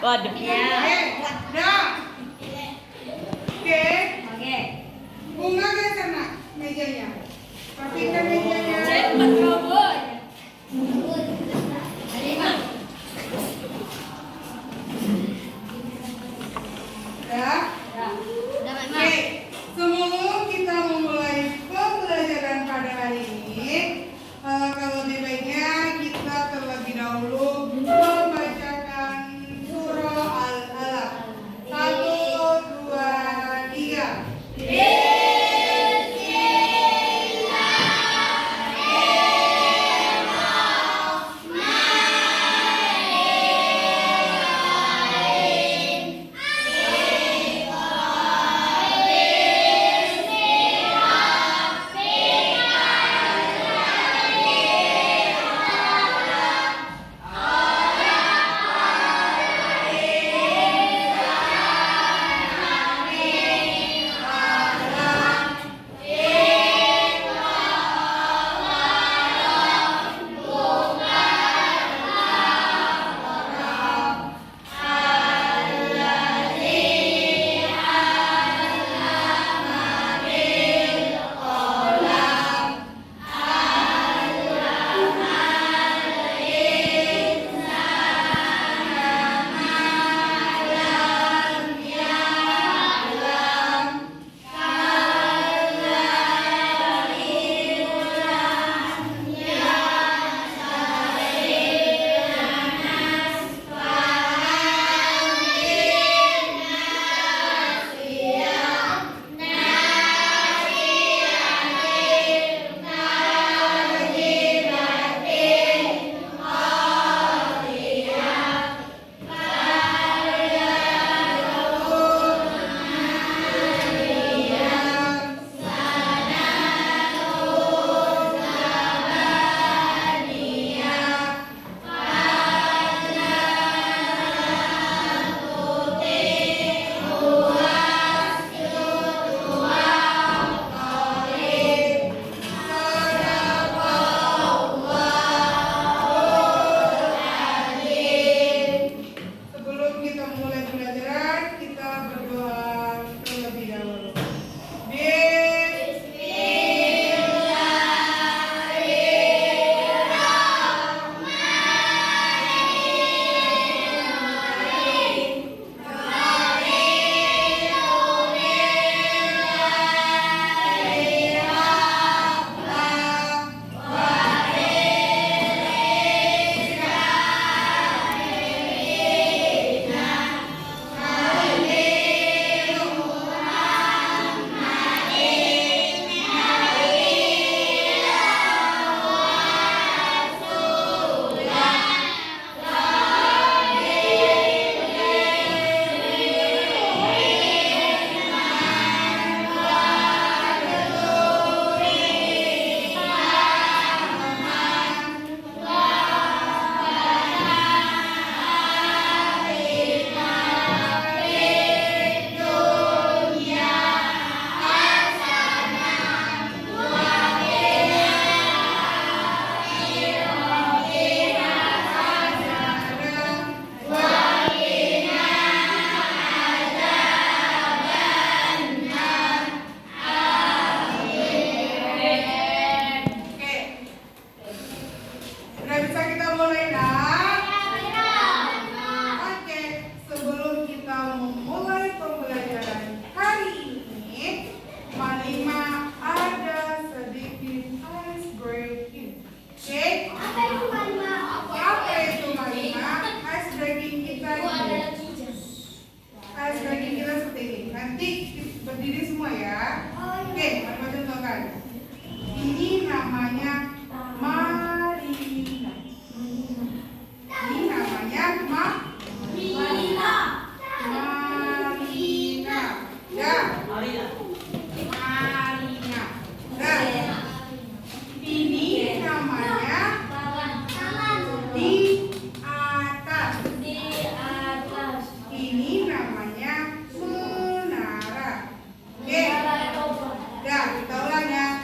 Waduh. Dah. Oke. Bunga ke sana mejanya. Rapikan mejanya. Dah. Oke. Sebelum kita memulai pembelajaran pada hari ini, kalau lebih baiknya kita terlebih dahulu membacakan surah Al-Alaq. 1, 2, 3. Berdiri semua ya. Oke, mari contohkan. Ini namanya Marina. Ini namanya Marina. Ya. Marina. Ya. Ini namanya di atas. Ini namanya menara. Oke. Ya, kita ulang ya.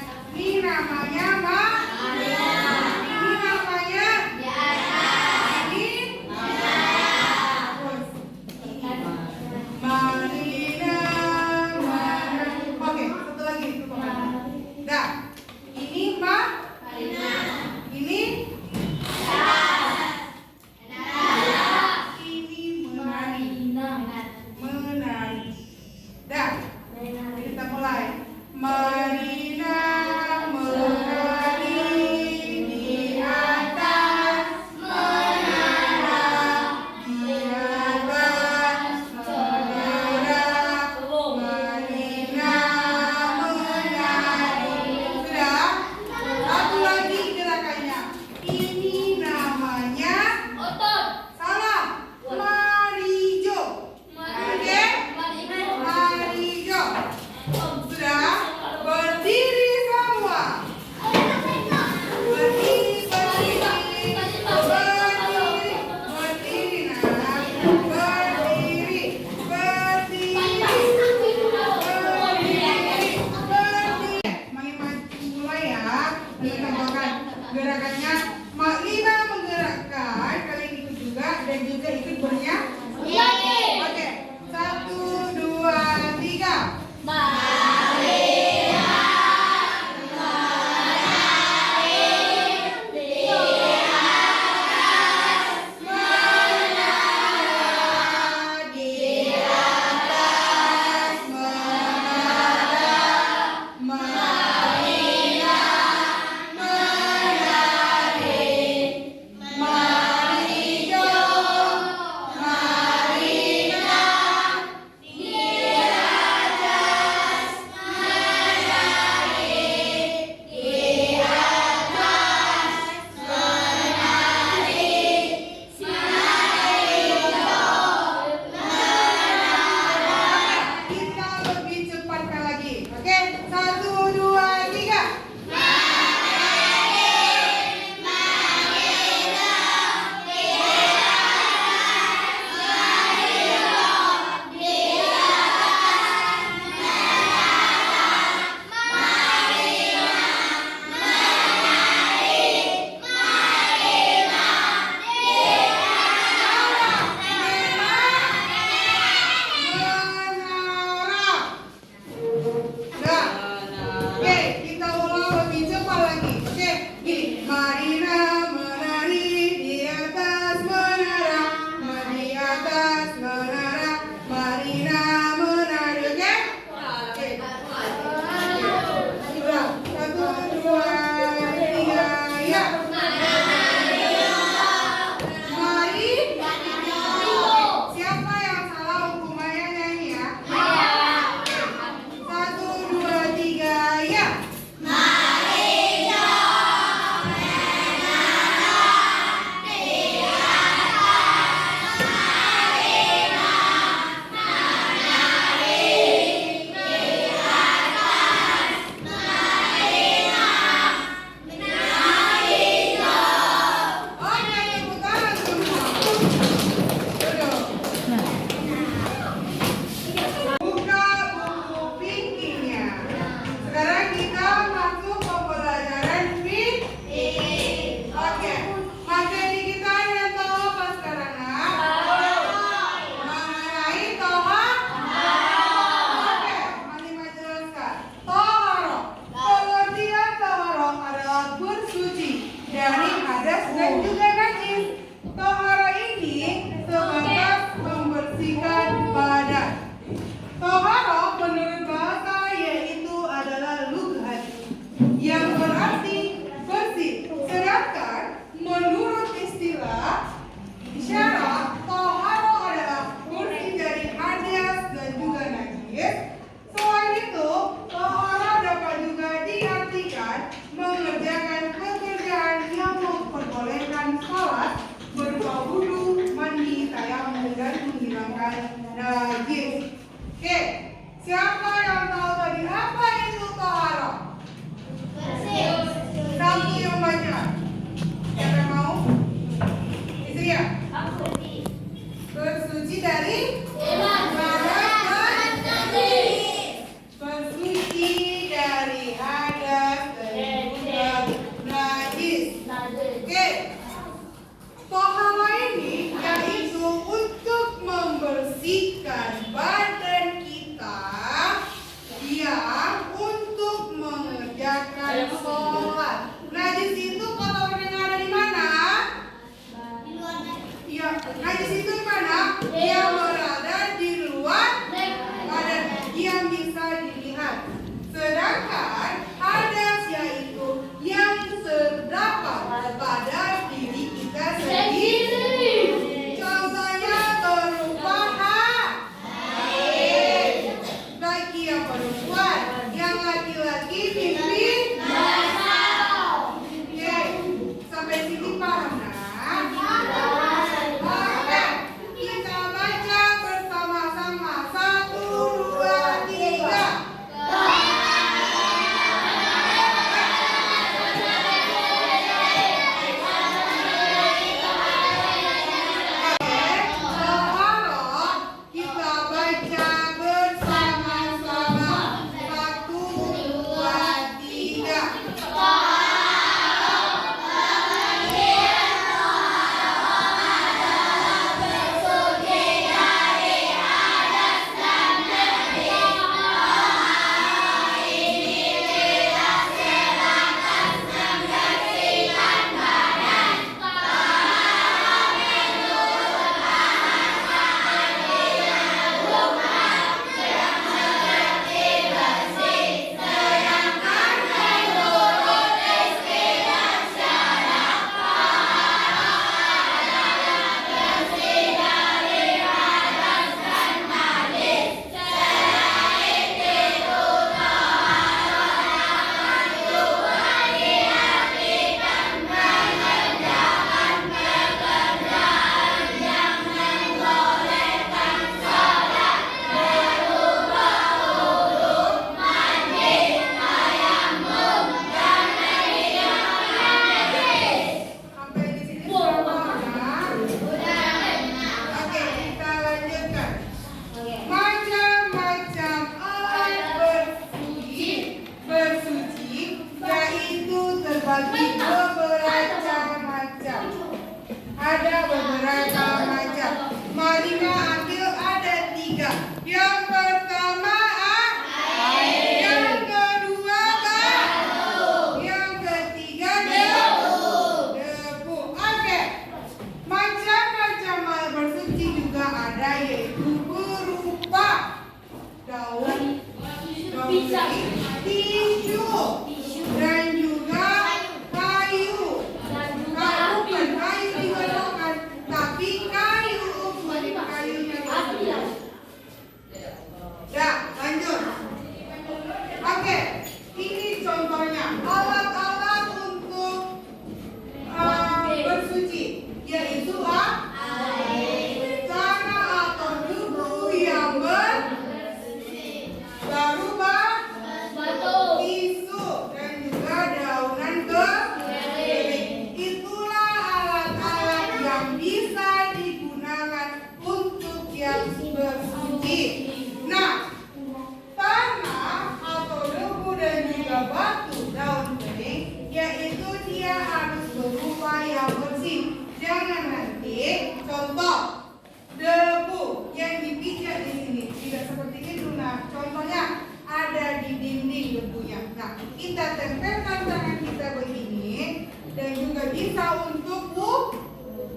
dia batu daun kering, yaitu dia harus berupa yang bersih. Jangan nanti contoh debu yang dipijak di sini tidak seperti itu. Nah, contohnya ada di dinding debunya. Nah, kita tempelkan tangan kita begini dan juga bisa untuk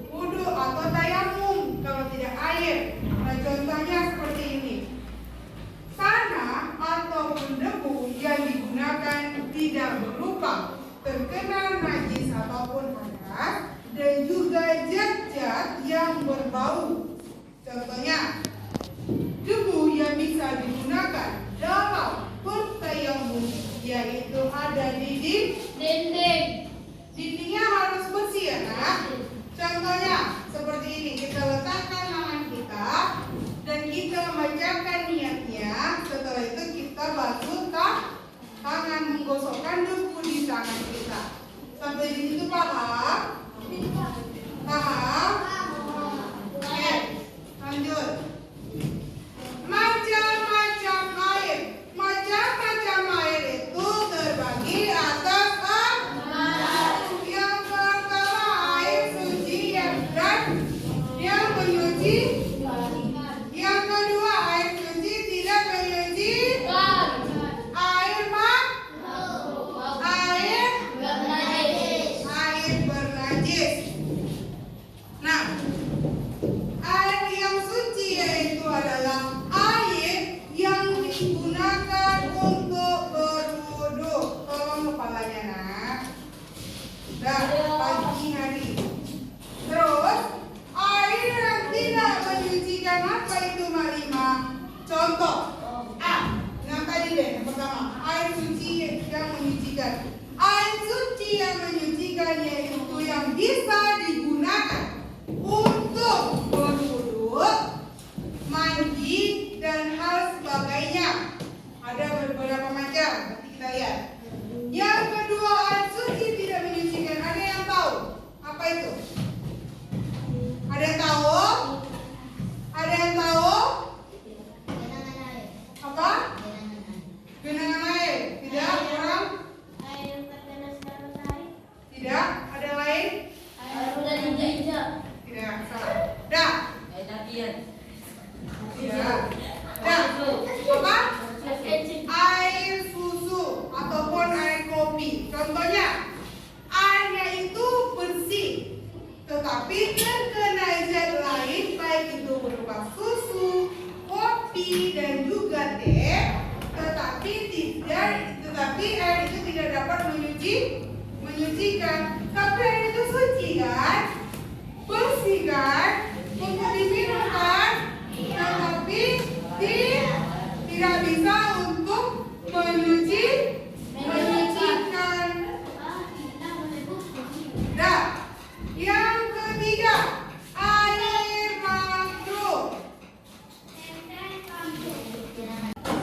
wudhu atau tayamum kalau tidak air. Nah, contohnya seperti ini. Tanah ataupun debu yang digunakan tidak berupa terkena najis ataupun panas dan juga zat-zat yang berbau. Contohnya, debu yang bisa digunakan dalam bertayamum yaitu ada di dinding. Dindingnya harus bersih ya, Nak. Contohnya seperti ini, kita letakkan tangan kita dan kita membacakan niatnya. Setelah itu kita basuh tangan, menggosokkan debu di tangan kita. Sampai di situ paham? Paham? Oke, lanjut. Macam-macam air. Macam-macam air itu terbagi atas yang pertama air suci yang menyuci. Yang kedua air suci tidak menyuci. Air bernajis. Nah, air yang suci yaitu adalah air yang digunakan untuk berwudu. Tolong kepalanya, Nak. Dah, pagi hari. Terus, air yang tidak menyucikan apa itu, Marima? Contoh. Yang tadi deh, yang pertama. Air suci yang menyucikan. Air suci yang menyucikan yaitu yang bisa digunakan untuk berwudu, mandi, dan hal sebagainya. Ada beberapa macam, nanti kita lihat. Yang kedua, air suci tidak menyucikan. Ada yang tahu? Apa itu? Ada yang tahu? Ada yang tahu? Apa? Genangan air. Tidak? Kurang? Tidak? Ada yang lain? Tidak, salah. Dah. Tidak. Dah. Apa? Air susu ataupun air kopi. Contohnya, airnya itu bersih, tetapi terkena zat lain, baik itu berupa susu, kopi, dan juga teh. Tetapi air itu tidak dapat menyucikan. Tapi air itu suci kan? Bersih kan? Untuk diminum kan? Tetapi tidak bisa untuk menyucikan. Nah, yang ketiga, air makruh.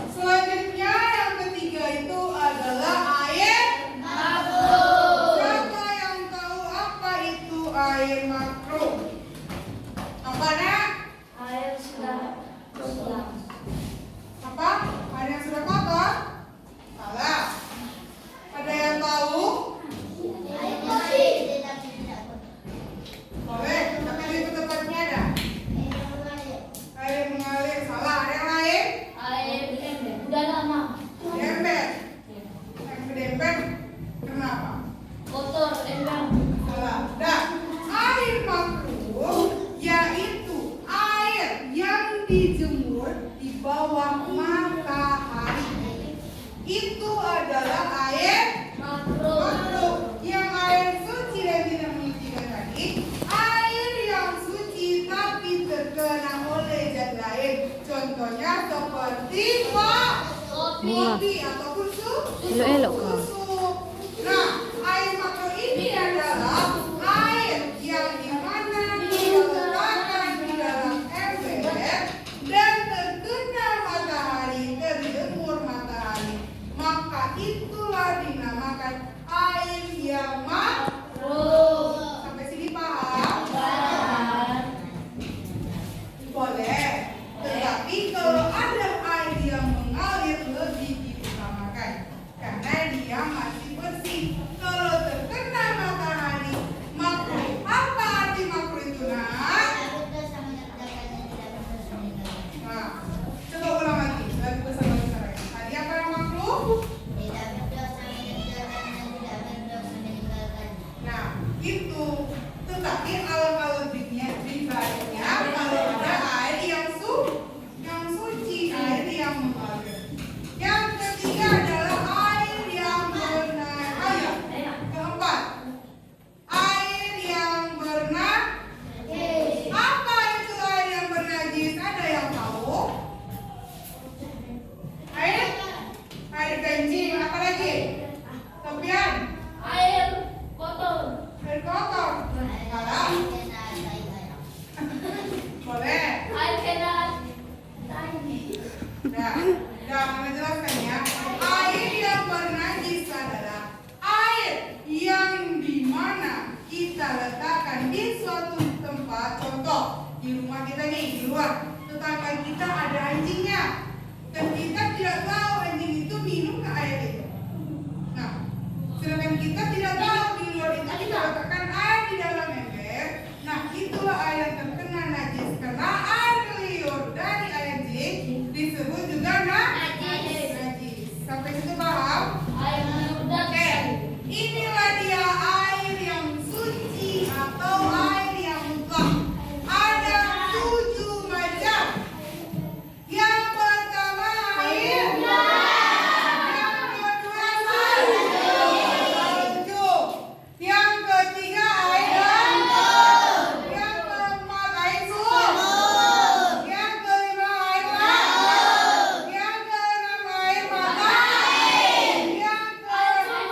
Selanjutnya yang ketiga itu adalah air makruh. Siapa yang tahu apa itu air makruh? Apa, Nak? Air sudah kotor. Apa? Air yang sudah kotor? Salah. Ada yang tahu? Air bersih. Boleh, tapi lebih tepatnya ada. Air mengalir. Salah. Ada yang lain? Air udah lama. Ember. Yang berdemper kenapa? Kotor, ember. Salah. Dah. Air makruh yaitu air yang dijemur di bawah matahari. Itu adalah air makruh. Yang air suci dan tidak menyucikan tadi, air yang suci tapi terkena oleh zat lain. Contohnya seperti kopi ataupun susu. Nah, air makruh ini adalah air yang dimana diletakkan di dalam ember dan terkena matahari, terjemur matahari. Maka itulah dinamakan air yang makruh. Sampai sini paham? Boleh. Tetapi kalau ada air yang mengalir lebih diutamakan karena dia Apa lagi? Sofian? Air kotor. Air kotor. Salah. Boleh. Air kena. Dah menjelaskan ya. Air yang bernajis adalah air yang dimana kita letakkan di suatu tempat. Contoh di rumah kita nih, di luar tetangga kita ada anjingnya dan kita tidak tahu anjing itu minum ke air itu. Nah, sedangkan kita tidak tahu di luar itu kita letakkan air di dalam ember. Nah, itulah air yang terkena najis karena air liur dari anjing disebut juga najis. Sampai situ paham? Air muda. Oke, inilah dia air yang suci atau air yang mutlak. Ada 7 macam. Yang pertama air. Yang kedua salju. Yang ketiga air. Yang keempat air sumur. Yang kelima air laut. Yang keenam air mata. Yang keenam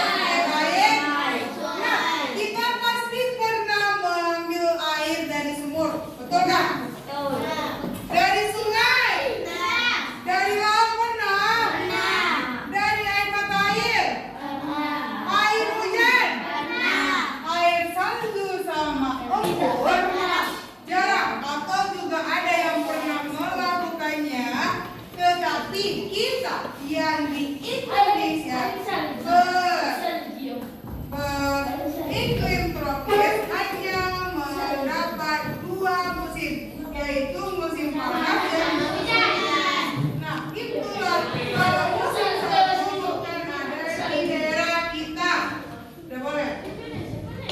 air. Nah, kita pasti pernah mengambil air dari sumur, betul nggak? Dari sungai, dari laut pernah, dari air mata air, air hujan, air salju sama embun. Jarang atau juga ada yang pernah melakukannya, tetapi kita yang di Indonesia iklim tropis hanya mendapat 2 musim, yaitu musim panas dan musim hujan. Nah, itulah kalau musim salju bukan ada di daerah kita. Udah boleh?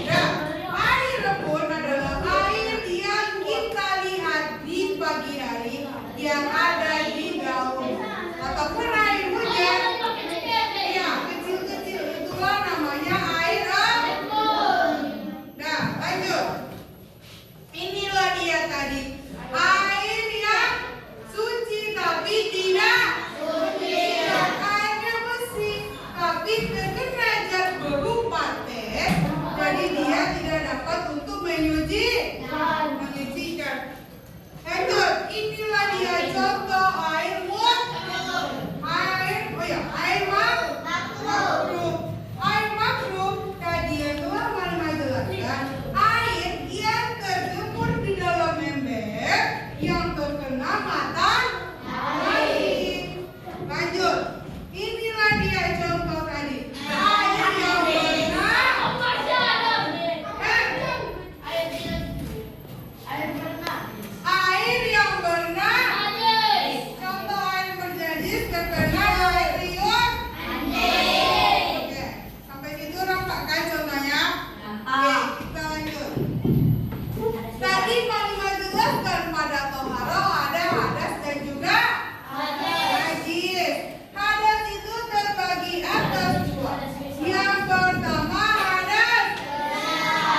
Nah, air embun adalah air yang kita lihat di pagi hari yang ada di daun ataupun air hujan. Ya, kecil-kecil itulah namanya air embun. Nah, lanjut. Inilah dia tadi air yang suci tapi tidak airnya bersih tapi terkena zat berupa teh, jadi dia tidak dapat untuk menyucikan. Lanjut, inilah dia contoh air makruh. Air makruh tadi yang telah Mama jelaskan, air yang terjemur di dalam ember yang terkena matahari. Lanjut, inilah dia contoh tadi air yang contoh air bernajis terkena air liur. Oke, sampai situ nampak kan contohnya? Oke, kita lanjut. Tadi Mama jelaskan pada toharo ada hadas dan juga najis. Hadas itu terbagi atas 2. Yang pertama hadas,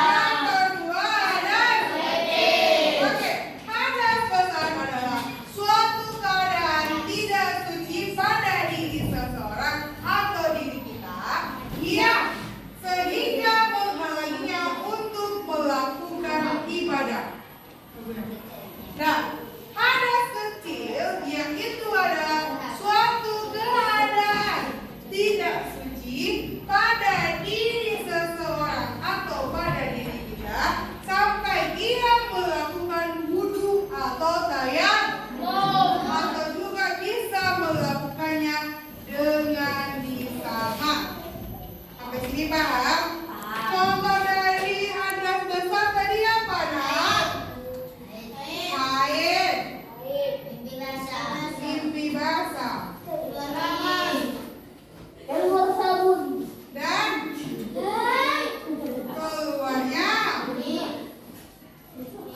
yang kedua hadas. Oke, hadas besar adalah suatu keadaan tidak suci pada diri seseorang atau diri kita yang sehingga menghalanginya untuk melakukan ibadah. Nah, hadas kecil yang itu adalah suatu keadaan tidak suci pada diri seseorang atau pada diri kita sampai dia melakukan wudu atau tayamum atau juga bisa melakukannya dengan disama. Sampai sini paham? Contoh dari hadas besar tadi apa, Nak? Air, mimpi basah, dan keluarnya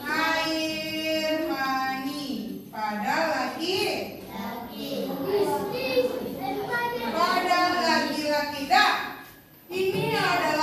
air mani pada laki-laki. Pada laki-laki dah. Ini adalah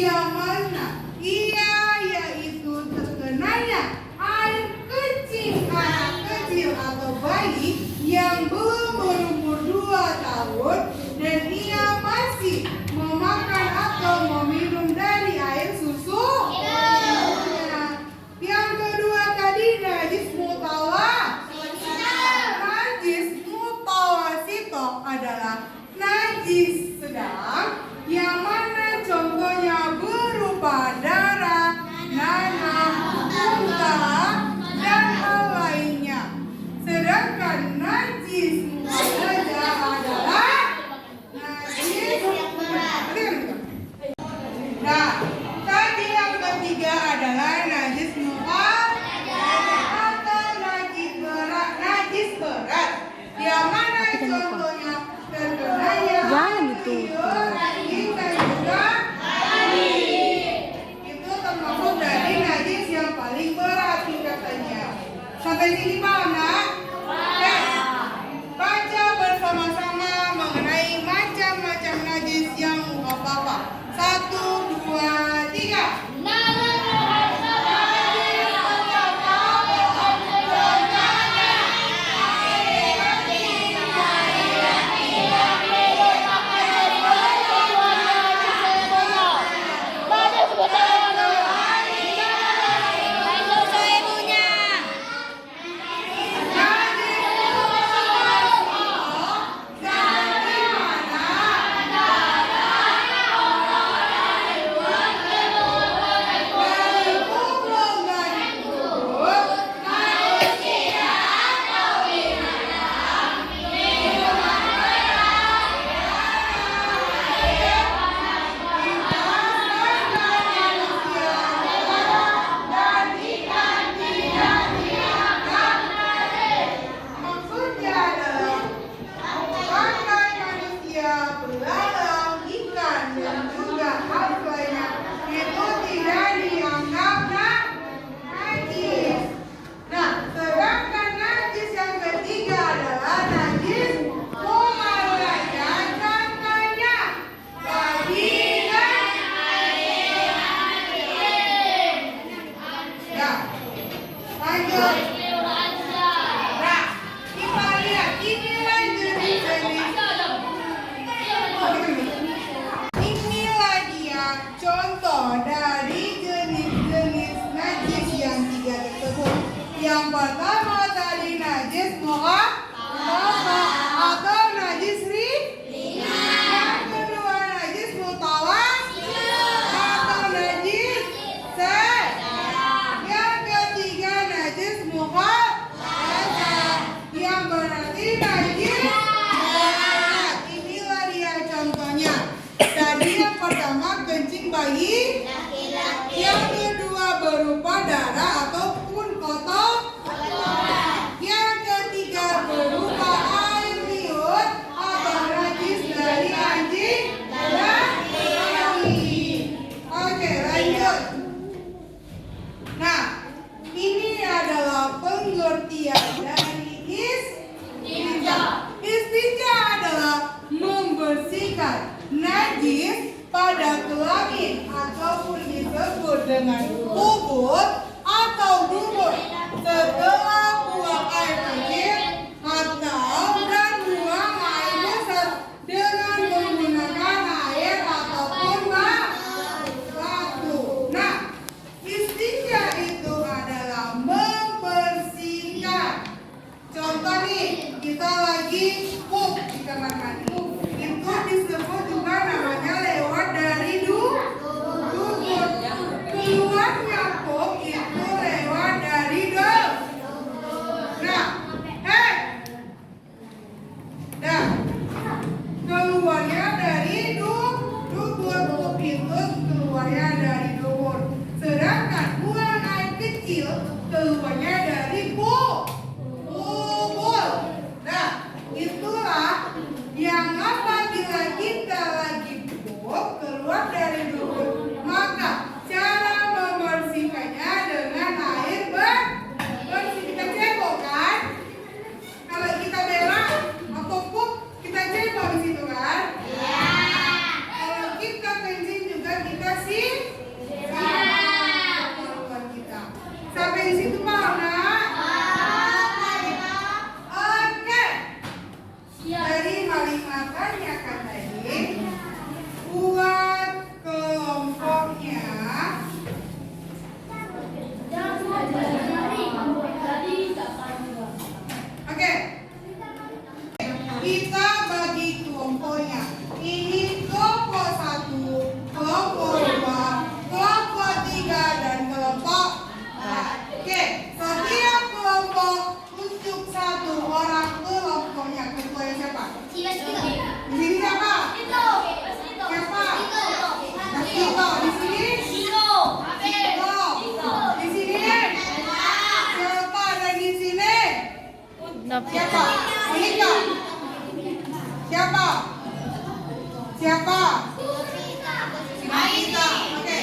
yang mana ia yaitu terkenanya air kencing anak kecil atau bayi yang belum berumur 2 tahun dan ia masih memakan atau meminum dari air susu ibunya. Yang kedua tadi najis mutawasito adalah najis sedang yang mana contohnya berupa darah, nanah, muntah, dan hal lainnya. Sedangkan najis muazzam adalah najis berat. Nah, tadi yang ketiga adalah najis muazzam atau najis berat. Najis berat yang mana contohnya terkenanya Jangan ditutup. daging dan juga itu termasuk dari najis yang paling berat tingkatannya. Sampai sini paham nak? Oke. Baca bersama-sama mengenai macam-macam najis yang apa-apa. 1, 2, 3. Yang pertama tadi najis atau najis ringan. Yang kedua najis atau najis sedang. Yang ketiga najis yang berarti najis berat. Inilah dia contohnya. Tadi yang pertama kencing bayi. Yang kedua berupa darah ataupun kotor. Yang ketiga berupa air liur atau najis dari anjing dan babi. Oke, lanjut. Nah, ini adalah pengertian dari istinja. Istinja adalah membersihkan najis pada kelamin ataupun disebut dengan kubur atau dubur setelah buang air kecil atau dan buang air besar dengan menggunakan air ataupun batu. Nah, istinja itu adalah membersihkan. Contoh nih, kita lagi pup di kamar mandi. Itu disebut juga namanya lewat dari dubur. Keluarnya pup itu lewat dari kita bagi kelompoknya. Ini kelompok 1, kelompok 2, kelompok 3, dan kelompok 4. Oke, setiap kelompok tunjuk satu orang kelompoknya. Ketuanya siapa? Di sini siapa? Siapa? Tito. Di sini? Tito. Di sini? Siapa? Dan di sini? Siapa? Monika. Siapa? Siapa? Nobita. Oke.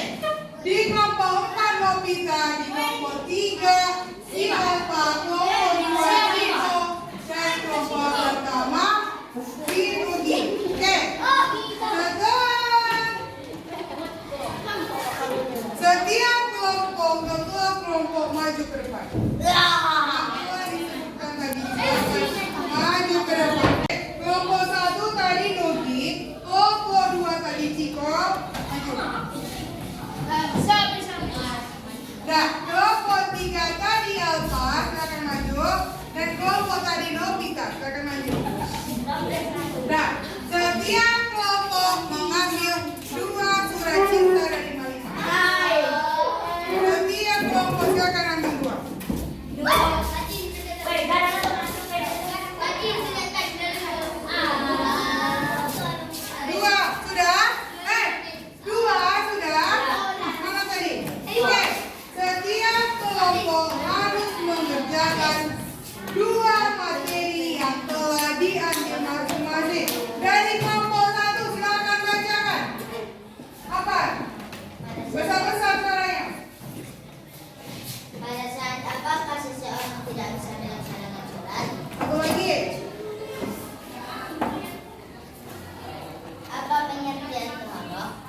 Di kelompok 4 Nobita, di kelompok 3 Silva, kelompok 2 Tito, dan kelompok pertama Vinudi. Oke. Setiap kelompok kelompok maju ke depan. Apa disebutkan tadi? Maju ke depan. Kelompok 1 tadi Nogi, kelompok 2 tadi Ciko, maju. Nah, kelompok 3 tadi Alfa, silakan maju. Dan kelompok tadi Nobita, silakan maju. Nah, setiap kelompok mengambil 2 surat cinta dari Malima. Setiap kelompok silakan ambil 2.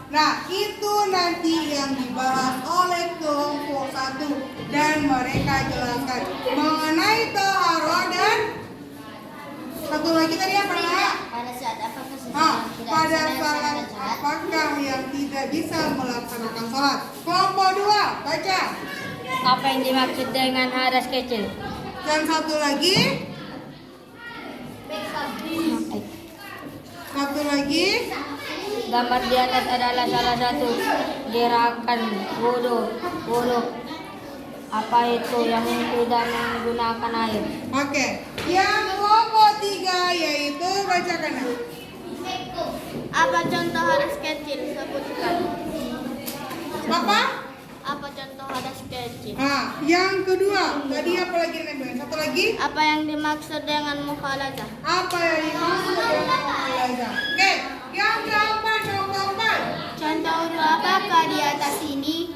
Nah, itu nanti yang dibahas oleh kelompok 1 dan mereka jelaskan mengenai toharo dan satu lagi tadi apa nak? Pada saat apa Pada saat apakah yang tidak bisa melaksanakan sholat? Kelompok 2 baca. Apa yang dimaksud dengan hadas kecil? Dan satu lagi. Satu lagi. Gambar di atas adalah salah satu gerakan wudhu. Apa itu yang tidak menggunakan air? Oke. Yang kelompok 3 yaitu bacakan. Apa contoh hadas kecil? Sebutkan. Apa? Apa contoh hadas kecil? Yang kedua. Tadi apa lagi nih? Satu lagi. Apa yang dimaksud dengan mukhalazah? Apa yang dimaksud dengan mukhalazah? Oke. Yang keempat, contoh 4. Contoh wudhu apakah di atas ini?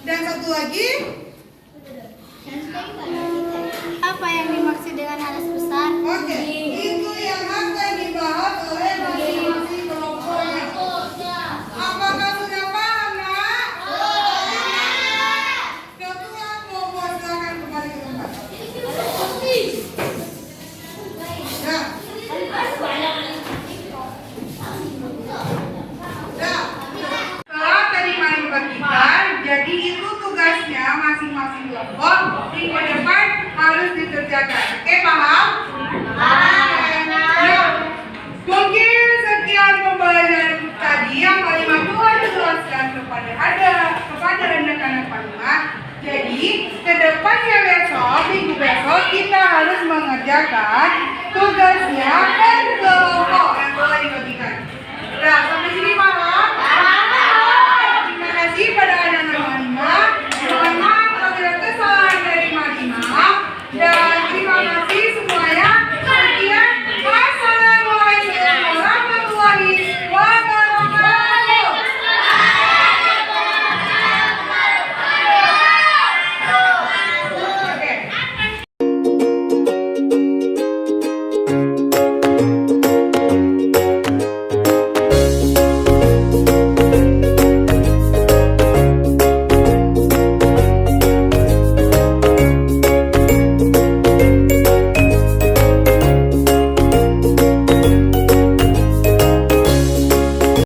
Dan satu lagi. Apa yang dimaksud dengan hadas besar? Oke. Itu yang akan dibahas oleh masing-masing kelompoknya. Apakah sudah paham, nak? Ketua kelompok silakan kembali ke tempat. Setelah tadi main bagikan, jadi itu tugasnya masing-masing kelompok minggu depan harus dikerjakan. Oke, paham? Mungkin sekian pembelajaran tadi yang Malima telah dijelaskan kepada anak-anak Malima. Jadi, ke depannya besok, minggu besok kita harus mengerjakan